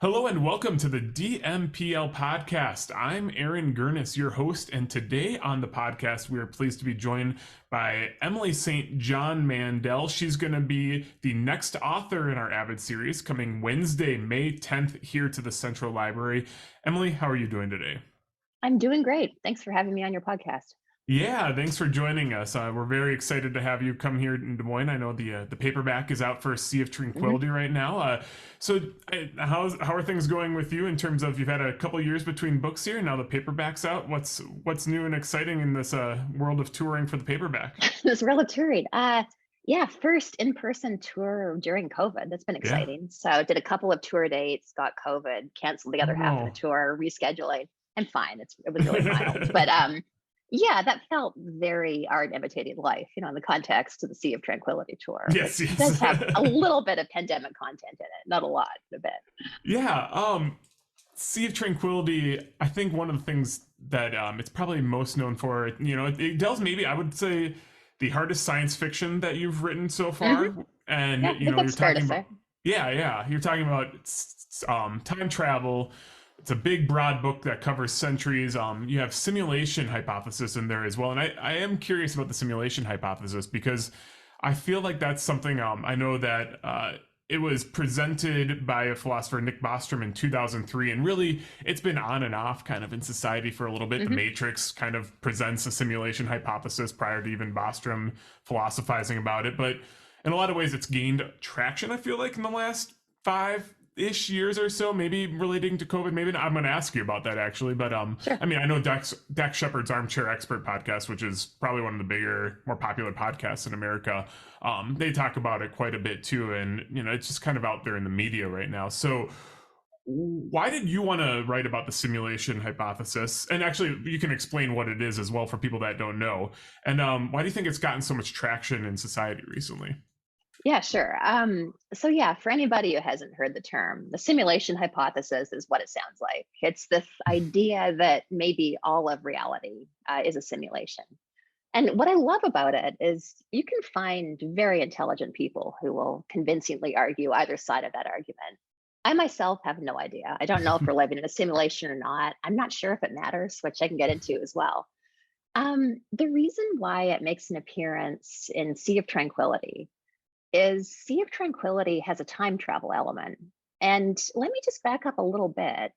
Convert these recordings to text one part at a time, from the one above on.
Hello and welcome to the DMPL Podcast. I'm Aaron Gernes, your host, and today on the podcast, we are pleased to be joined by Emily St. John Mandel. She's going to be the next author in our AViD series coming Wednesday, May 10th, here to the Central Library. Emily, how are you doing today? I'm doing great. Thanks for having me on your podcast. Yeah, thanks for joining us. We're very excited to have you come here in Des Moines. I know the paperback is out for Sea of Tranquility right now. How are things going with you in terms of you've had a couple years between books here, now the paperback's out? What's new and exciting in this world of touring for the paperback? This world of touring. Yeah, first in-person tour during COVID. That's been Yeah. exciting. So did a couple of tour dates, got COVID, canceled the other half of the Oh. tour, rescheduling. I'm fine. It was really mild. But yeah, that felt very art imitating life, in the context of the Sea of Tranquility tour, Yes, which yes. does have a little bit of pandemic content in it. Not a lot, but a bit. Yeah. Sea of Tranquility, I think one of the things that it's probably most known for, it deals maybe, I would say, the hardest science fiction that you've written so far. And, Yeah, I think you're that's fair to talking say. about, yeah, you're talking about time travel. It's a big, broad book that covers centuries. You have simulation hypothesis in there as well. And I am curious about the simulation hypothesis because I feel like that's something I know that it was presented by a philosopher, Nick Bostrom, in 2003. And really, it's been on and off kind of in society for a little bit. The Matrix kind of presents a simulation hypothesis prior to even Bostrom philosophizing about it. But in a lot of ways, it's gained traction, I feel like, in the last 5-ish years or so, maybe relating to COVID. Maybe not. I'm going to ask you about that actually, but Sure. I mean, I know Dax Shepard's Armchair Expert podcast, which is probably one of the bigger, more popular podcasts in America. They talk about it quite a bit too, and it's just kind of out there in the media right now. So, why did you want to write about the simulation hypothesis? And actually, you can explain what it is as well for people that don't know. And why do you think it's gotten so much traction in society recently? Yeah, sure. So yeah, for anybody who hasn't heard the term, the simulation hypothesis is what it sounds like. It's this idea that maybe all of reality is a simulation. And what I love about it is you can find very intelligent people who will convincingly argue either side of that argument. I myself have no idea. I don't know if we're living in a simulation or not. I'm not sure if it matters, which I can get into as well. The reason why it makes an appearance in Sea of Tranquility is Sea of Tranquility has a time travel element. And let me just back up a little bit.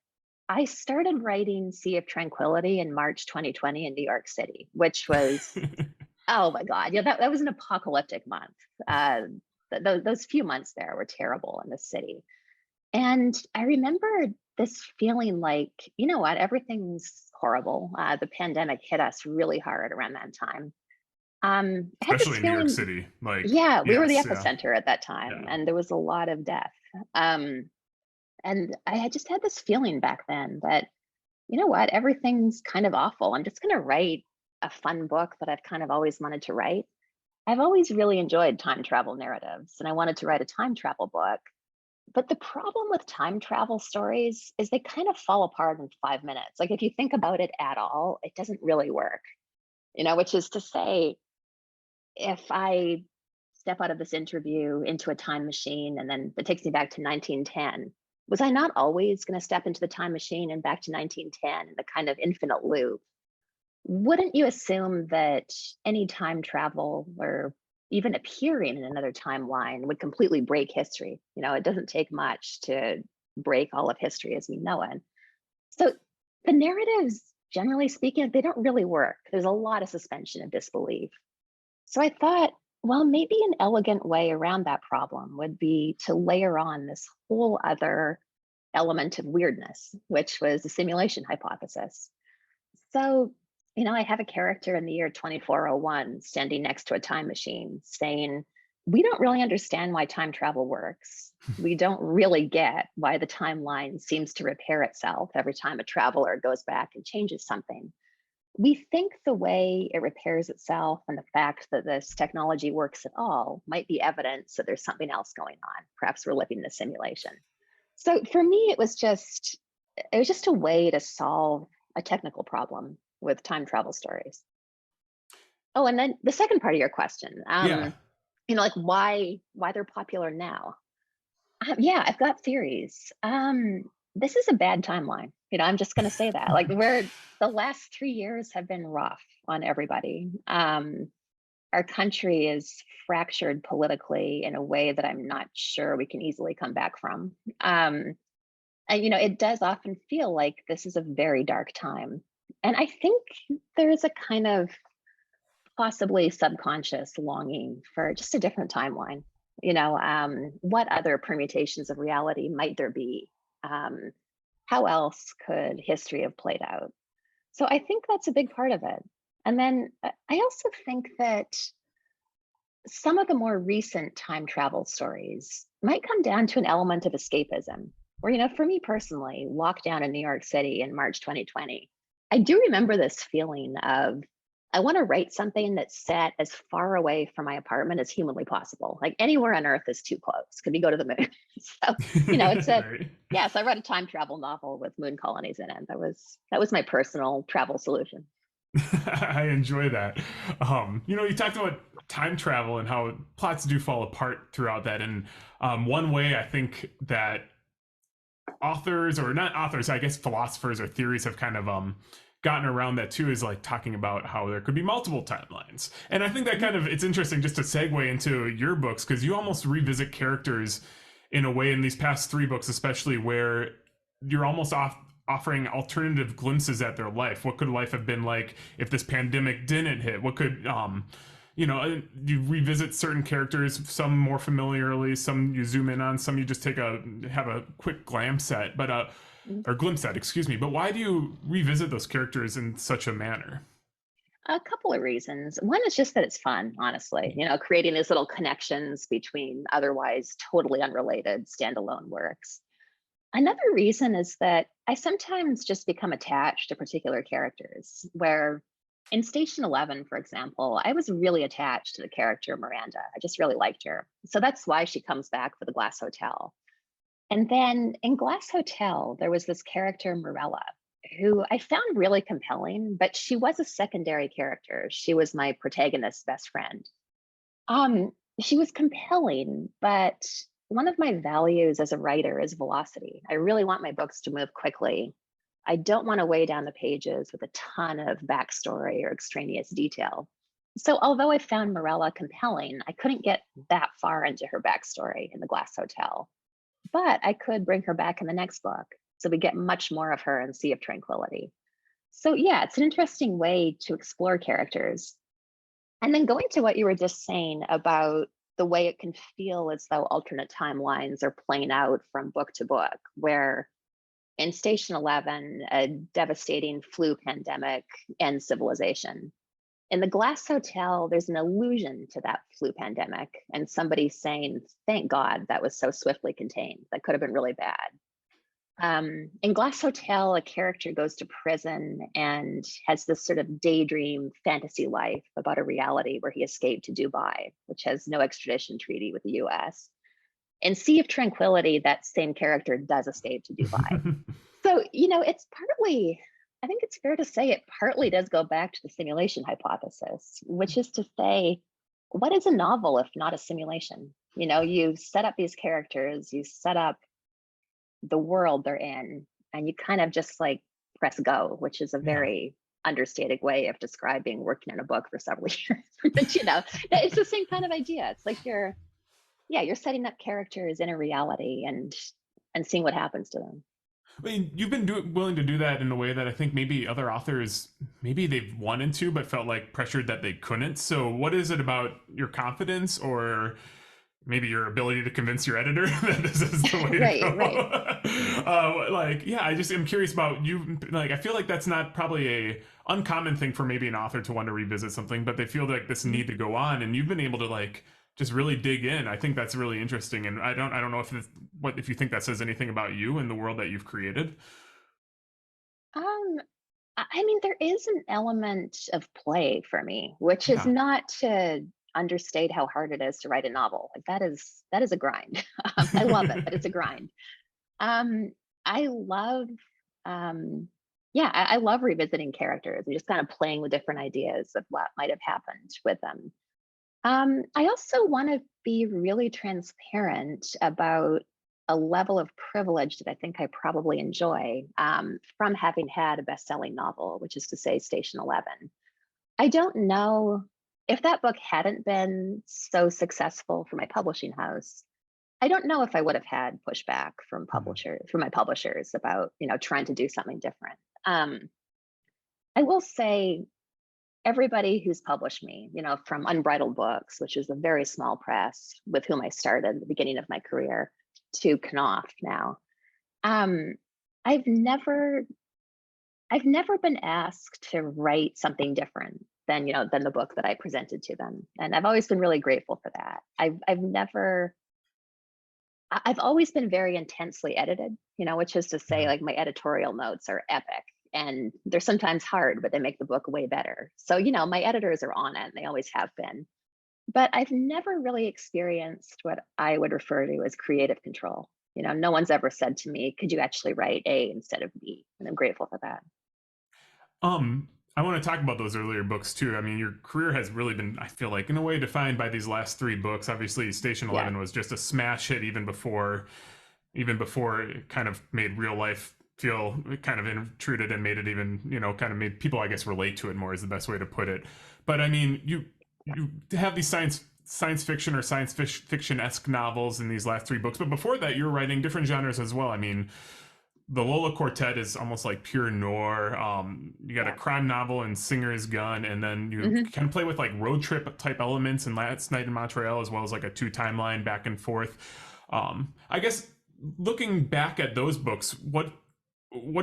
I started writing Sea of Tranquility in March 2020 in New York City, which was, oh my God, that was an apocalyptic month. Those few months there were terrible in the city. And I remember this feeling like, you know what, everything's horrible. The pandemic hit us really hard around that time. I had this Especially in New York feeling. City. Like, Yeah, we were the yes, yeah, epicenter at that time, yeah. and there was a lot of death. Um, and I had just had this feeling back then that, you know what, everything's kind of awful. I'm just going to write a fun book that I've kind of always wanted to write. I've always really enjoyed time travel narratives, and I wanted to write a time travel book. But the problem with time travel stories is they kind of fall apart in 5 minutes. Like, if you think about it at all, it doesn't really work, which is to say, if I step out of this interview into a time machine and then it takes me back to 1910, was I not always going to step into the time machine and back to 1910 in the kind of infinite loop? Wouldn't you assume that any time travel or even appearing in another timeline would completely break history? It doesn't take much to break all of history as we know it. So the narratives, generally speaking, they don't really work. There's a lot of suspension of disbelief. So I thought, well, maybe an elegant way around that problem would be to layer on this whole other element of weirdness, which was the simulation hypothesis. So, I have a character in the year 2401 standing next to a time machine saying, we don't really understand why time travel works. We don't really get why the timeline seems to repair itself every time a traveler goes back and changes something. We think the way it repairs itself and the fact that this technology works at all might be evidence that there's something else going on. Perhaps we're living in a simulation. So for me, it was just a way to solve a technical problem with time travel stories. Oh, and then the second part of your question, Yeah. like why they're popular now. Yeah, I've got theories. This is a bad timeline. I'm just going to say that. Like, where the last 3 years have been rough on everybody. Our country is fractured politically in a way that I'm not sure we can easily come back from. And it does often feel like this is a very dark time. And I think there's a kind of possibly subconscious longing for just a different timeline. What other permutations of reality might there be? Um, how else could history have played out? So I think that's a big part of it. And then I also think that some of the more recent time travel stories might come down to an element of escapism. Where, for me personally, lockdown in New York City in March 2020, I do remember this feeling of, I want to write something that's set as far away from my apartment as humanly possible. Like anywhere on Earth is too close. Could we go to the moon? So, it's a, Right. yeah. So I wrote a time travel novel with moon colonies in it. That was my personal travel solution. I enjoy that. You talked about time travel and how plots do fall apart throughout that. And one way I think that authors, or not authors, I guess philosophers or theories have kind of gotten around that too, is like talking about how there could be multiple timelines. And I think that kind of, it's interesting just to segue into your books, because you almost revisit characters in a way in these past three books, especially, where you're almost offering alternative glimpses at their life. What could life have been like if this pandemic didn't hit? What could you revisit certain characters, some more familiarly, some you zoom in on, some you just have a quick glance at, or glimpse at, excuse me. But why do you revisit those characters in such a manner? A couple of reasons. One is just that it's fun, honestly, creating these little connections between otherwise totally unrelated standalone works. Another reason is that I sometimes just become attached to particular characters, where in Station 11, for example, I was really attached to the character Miranda. I just really liked her. So that's why she comes back for the Glass Hotel. And then in Glass Hotel, there was this character, Morella, who I found really compelling, but she was a secondary character. She was my protagonist's best friend. Um, she was compelling, but one of my values as a writer is velocity. I really want my books to move quickly. I don't want to weigh down the pages with a ton of backstory or extraneous detail. So, although I found Morella compelling, I couldn't get that far into her backstory in The Glass Hotel. But I could bring her back in the next book. So, we get much more of her in Sea of Tranquility. So, yeah, it's an interesting way to explore characters. And then going to what you were just saying about the way it can feel as though alternate timelines are playing out from book to book, where in Station 11, a devastating flu pandemic ends civilization. In the Glass Hotel, there's an allusion to that flu pandemic and somebody saying, thank God that was so swiftly contained. That could have been really bad. In Glass Hotel, a character goes to prison and has this sort of daydream fantasy life about a reality where he escaped to Dubai, which has no extradition treaty with the US. In Sea of Tranquility, that same character does escape to Dubai. So, it's partly, I think it's fair to say it partly does go back to the simulation hypothesis, which is to say, what is a novel if not a simulation? You set up these characters, you set up the world they're in, and you kind of just like press go, which is a Yeah. very understated way of describing working on a book for several years. But it's the same kind of idea. It's like you're setting up characters in a reality and seeing what happens to them. I mean, you've been willing to do that in a way that I think maybe other authors, maybe they've wanted to, but felt like pressured that they couldn't. So, what is it about your confidence, or maybe your ability to convince your editor that this is the way to go? Right. Yeah, I just am curious about you. Like, I feel like that's not probably a uncommon thing for maybe an author to want to revisit something, but they feel like this need to go on, and you've been able to like just really dig in. I think that's really interesting, and I don't know if you think that says anything about you and the world that you've created. Um, I mean, there is an element of play for me, which is Yeah. not to understate how hard it is to write a novel. Like that is a grind. I love it, but it's a grind. Um, I love, yeah, I love revisiting characters and just kind of playing with different ideas of what might have happened with them. I also want to be really transparent about a level of privilege that I think I probably enjoy from having had a best-selling novel, which is to say Station 11. I don't know if that book hadn't been so successful for my publishing house. I don't know if I would have had pushback Mhm. from my publishers about, trying to do something different. I will say everybody who's published me, from Unbridled Books, which is a very small press with whom I started at the beginning of my career, to Knopf now. Um, I've never I've never been asked to write something different than the book that I presented to them. And I've always been really grateful for that. I've always been very intensely edited, which is to say, Mhm. like, my editorial notes are epic and they're sometimes hard, but they make the book way better. So, my editors are on it and they always have been. But I've never really experienced what I would refer to as creative control. No one's ever said to me, could you actually write A instead of B? And I'm grateful for that. I want to talk about those earlier books too. I mean, your career has really been, I feel like, in a way, defined by these last three books. Obviously, Station Yeah. 11 was just a smash hit even before it kind of made real life feel kind of intruded and made it even, kind of made people, I guess, relate to it more is the best way to put it. But I mean, you have these science fiction or fiction esque novels in these last three books, but before that, you're writing different genres as well. I mean, the Lola Quartet is almost like pure noir. You got a Yeah. crime novel and Singer's Gun, and then you Hmm. kind of play with like road trip type elements in Last Night in Montreal, as well as like a two timeline back and forth. I guess looking back at those books, what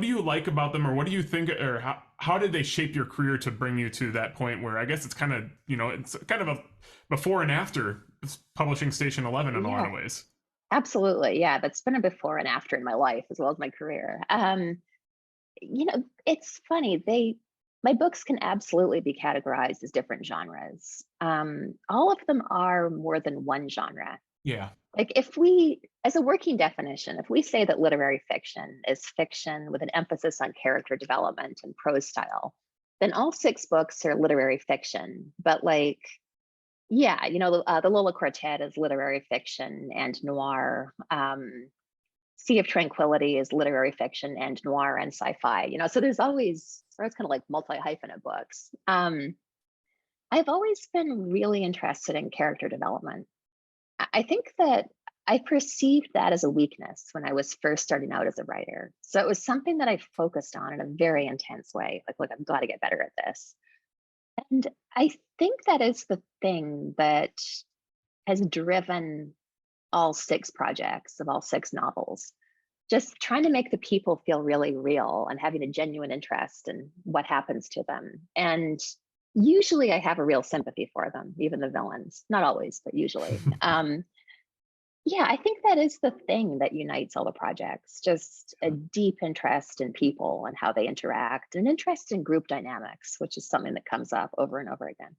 do you like about them, or what do you think, or how did they shape your career to bring you to that point where I guess it's kind of it's kind of a before and after publishing Station 11 in a lot Yeah. of ways. Absolutely. Yeah. That's been a before and after in my life as well as my career. It's funny. My books can absolutely be categorized as different genres. All of them are more than one genre. Yeah. Like, if we, as a working definition, if we say that literary fiction is fiction with an emphasis on character development and prose style, then all six books are literary fiction. But, like, yeah, the Lola Quartet is literary fiction and noir. Sea of Tranquility is literary fiction and noir and sci-fi. So there's always, or it's kind of like multi-hyphenate books. I've always been really interested in character development. I think that I perceived that as a weakness when I was first starting out as a writer. So it was something that I focused on in a very intense way. Like, look, I've got to get better at this. And I think that is the thing that has driven all six projects of all six novels. Just trying to make the people feel really real and having a genuine interest in what happens to them. And usually I have a real sympathy for them, even the villains. Not always, but usually. Yeah, I think that is the thing that unites all the projects, just a deep interest in people and how they interact, and interest in group dynamics, which is something that comes up over and over again.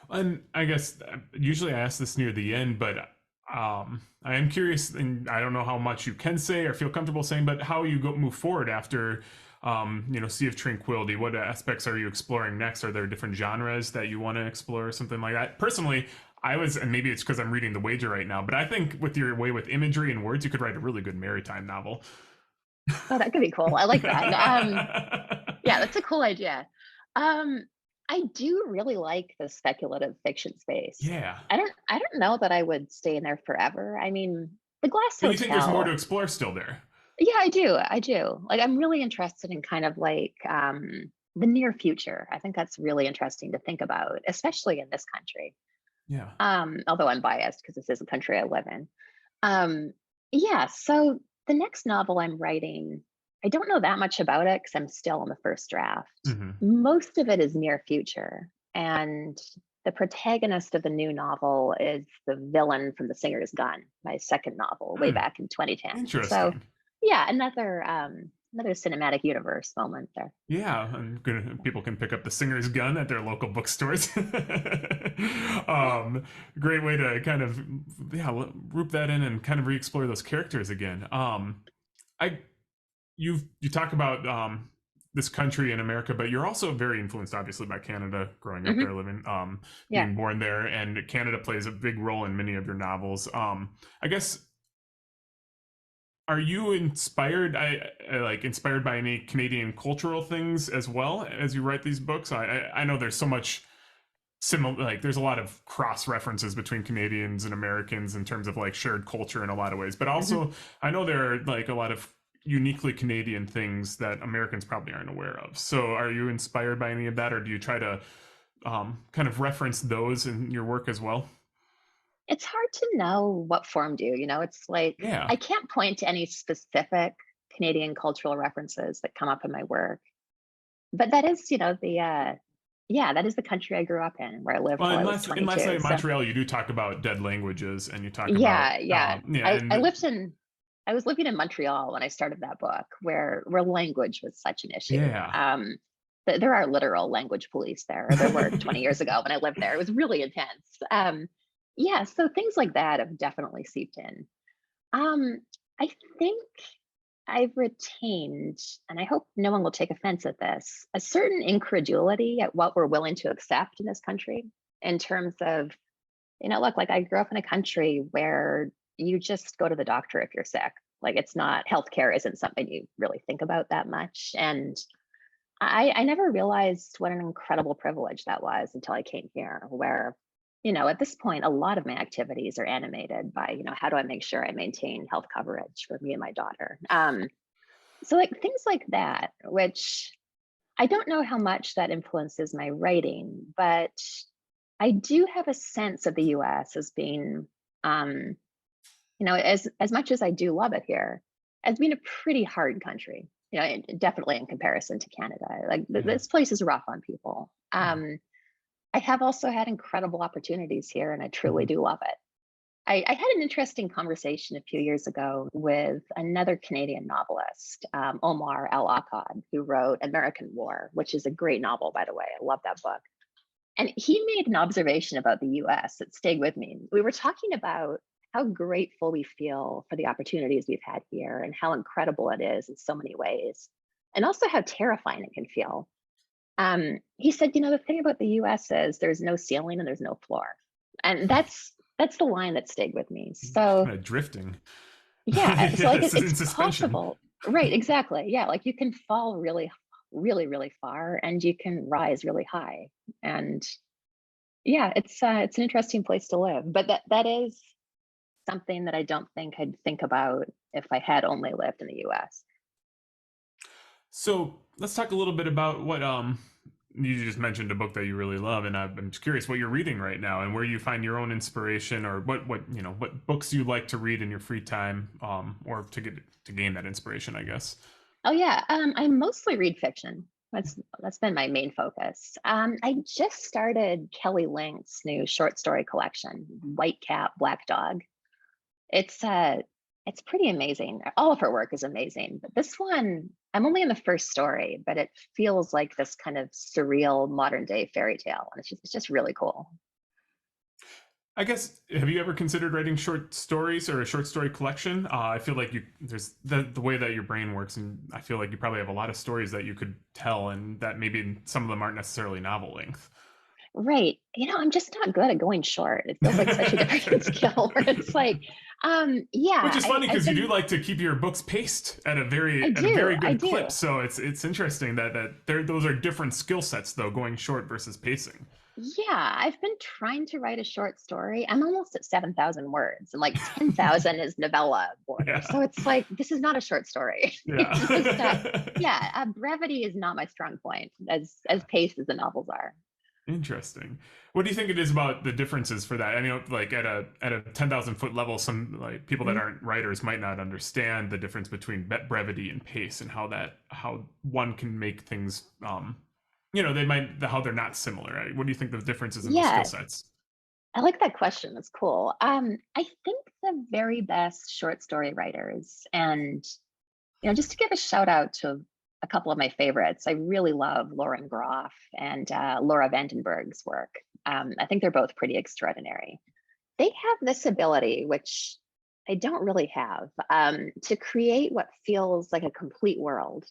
And I guess usually I ask this near the end, but I am curious, and I don't know how much you can say or feel comfortable saying, but how you move forward after, Sea of Tranquility. What aspects are you exploring next? Are there different genres that you want to explore, or something like that? Personally, and maybe it's because I'm reading The Wager right now, but I think with your way with imagery and words, you could write a really good maritime novel. Oh, that could be cool. I like that. Yeah, that's a cool idea. Um, I do really like the speculative fiction space. Yeah. I don't know that I would stay in there forever. I mean, the Glass But you think there's more to Hotel. explore still there? Yeah, I do. I do. Like, I'm really interested in kind of like the near future. I think that's really interesting to think about, especially in this country. Yeah. Although I'm biased because this is a country I live in. Um, yeah, so the next novel I'm writing, I don't know that much about it because I'm still in the first draft. Hmm. Most of it is near future. And the protagonist of the new novel is the villain from The Singer's Gun, my second novel, way Hmm. back in 2010. So Interesting. yeah, another cinematic universe moment there. Yeah, people can pick up The Singer's Gun at their local bookstores. Great way to kind of root that in and kind of re-explore those characters again. I you talk about this country in America, but you're also very influenced, obviously, by Canada. Growing up Hmm. there, living, Yeah. being born there, and Canada plays a big role in many of your novels. I guess Are you inspired? I like inspired by any Canadian cultural things as well as you write these books. I know there's so much similar, like there's a lot of cross references between Canadians and Americans in terms of like shared culture in a lot of ways. But Mhm. also, I know there are like a lot of uniquely Canadian things that Americans probably aren't aware of. So, are you inspired by any of that, or do you try to kind of reference those in your work as well? It's hard to know what formed you. It's like Yeah. I can't point to any specific Canadian cultural references that come up in my work. But that is, yeah, that is the country I grew up in, where I lived Well, till in I was last night 22. in So Montreal, you do talk about dead languages, and you talk about yeah, yeah. yeah, I and lived in I was living in Montreal when I started that book, where language was such an issue. yeah. There are literal language police there. Or there were 20 years ago when I lived there. It was really intense. Yeah, so things like that have definitely seeped in. Um, I think I've retained, and I hope no one will take offense at this, a certain incredulity at what we're willing to accept in this country in terms of, look, like I grew up in a country where you just go to the doctor if you're sick. Like it's not, healthcare isn't something you really think about that much. And I never realized what an incredible privilege that was until I came here, where, at this point, a lot of my activities are animated by, how do I make sure I maintain health coverage for me and my daughter? So, like things like that, which I don't know how much that influences my writing, but I do have a sense of the US as being, um, as much as I do love it here, as being a pretty hard country. Definitely in comparison to Canada. Like Yeah. this place is rough on people. Yeah. I have also had incredible opportunities here, and I truly Mhm. do love it. I had an interesting conversation a few years ago with another Canadian novelist, Omar El Akkad, who wrote American War, which is a great novel, by the way. I love that book. And he made an observation about the US that stayed with me. We were talking about how grateful we feel for the opportunities we've had here and how incredible it is in so many ways, and also how terrifying it can feel. He said, the thing about the US is there's no ceiling and there's no floor. And that's the line that stayed with me. So Kind of drifting. yeah, so like Yes, it's in suspension. possible. Right, exactly. Yeah, like you can fall really, really, really far and you can rise really high. And yeah, it's an interesting place to live. But that is something that I don't think I'd think about if I had only lived in the US. So let's talk a little bit about what you just mentioned a book that you really love, and I'm just curious what you're reading right now and where you find your own inspiration, or what what books you like to read in your free time, or to gain that inspiration, I guess. Oh yeah, I mostly read fiction. That's been my main focus. I just started Kelly Link's new short story collection, White Cat, Black Dog. It's uh it's pretty amazing. All of her work is amazing, but this one, I'm only in the first story, but it feels like this kind of surreal modern day fairy tale, and it's just really cool. I guess, have you ever considered writing short stories or a short story collection? I feel like there's the way that your brain works, and I feel like you probably have a lot of stories that you could tell, and that maybe some of them aren't necessarily novel length. Right. I'm just not good at going short. It feels like such a different skill where it's like, Which yeah, is funny I've because you do been, like to keep your books paced at I a do, very I good clip. do. So it's interesting that those are different skill sets though, going short versus pacing. Yeah, I've been trying to write a short story. I'm almost at 7,000 words, and like 10,000 is novella border. Yeah. So it's like, this is not a short story. It's just, Yeah. yeah, brevity is not my strong point, as paced as the novels are. Interesting. What do you think it is about the differences for that? I mean, like at a 10,000 foot level, some like people that Mhm. aren't writers might not understand the difference between brevity and pace, and how one can make things they might how they're not similar. Right? What do you think the differences in those skill Yeah, sets? I like that question. That's cool. I think the very best short story writers, and just to give a shout out to a couple of my favorites, I really love Lauren Groff and Laura Vandenberg's work. I think they're both pretty extraordinary. They have this ability, which I don't really have, to create what feels like a complete world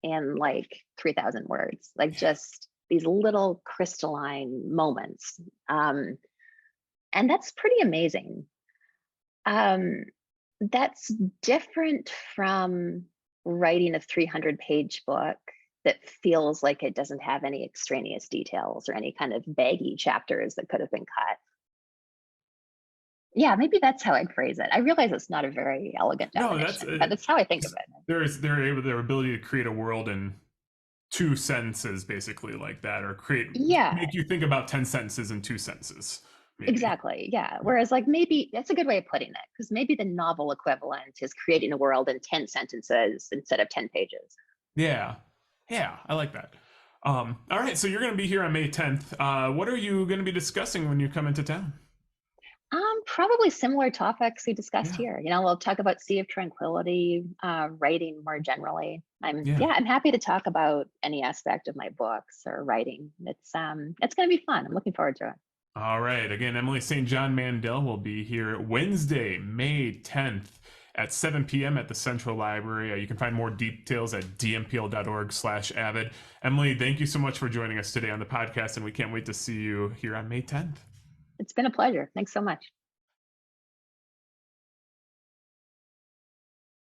in like 3,000 words, like just these little crystalline moments. And that's pretty amazing. Um, That's different from writing a 300-page book that feels like it doesn't have any extraneous details or any kind of baggy chapters that could have been cut. Yeah, maybe that's how I'd phrase it. I realize it's not a very elegant No, that's definition, but that's how I think of it. their ability to create a world in 2 sentences, basically, like that, or Yeah, make you think about 10 sentences in 2 sentences, maybe. exactly. Yeah. Whereas, like, maybe that's a good way of putting it, because maybe the novel equivalent is creating a world in 10 sentences instead of 10 pages. Yeah, yeah, I like that. All right, so you're going to be here on May 10th. What are you going to be discussing when you come into town? Probably similar topics we discussed Yeah, here. We'll talk about Sea of Tranquility, writing more generally. yeah. I'm happy to talk about any aspect of my books or writing. It's going to be fun. I'm looking forward to it. All right. Again, Emily St. John Mandel will be here Wednesday, May 10th at 7 p.m. at the Central Library. You can find more details at dmpl.org/avid. Emily, thank you so much for joining us today on the podcast, and we can't wait to see you here on May 10th. It's been a pleasure. Thanks so much.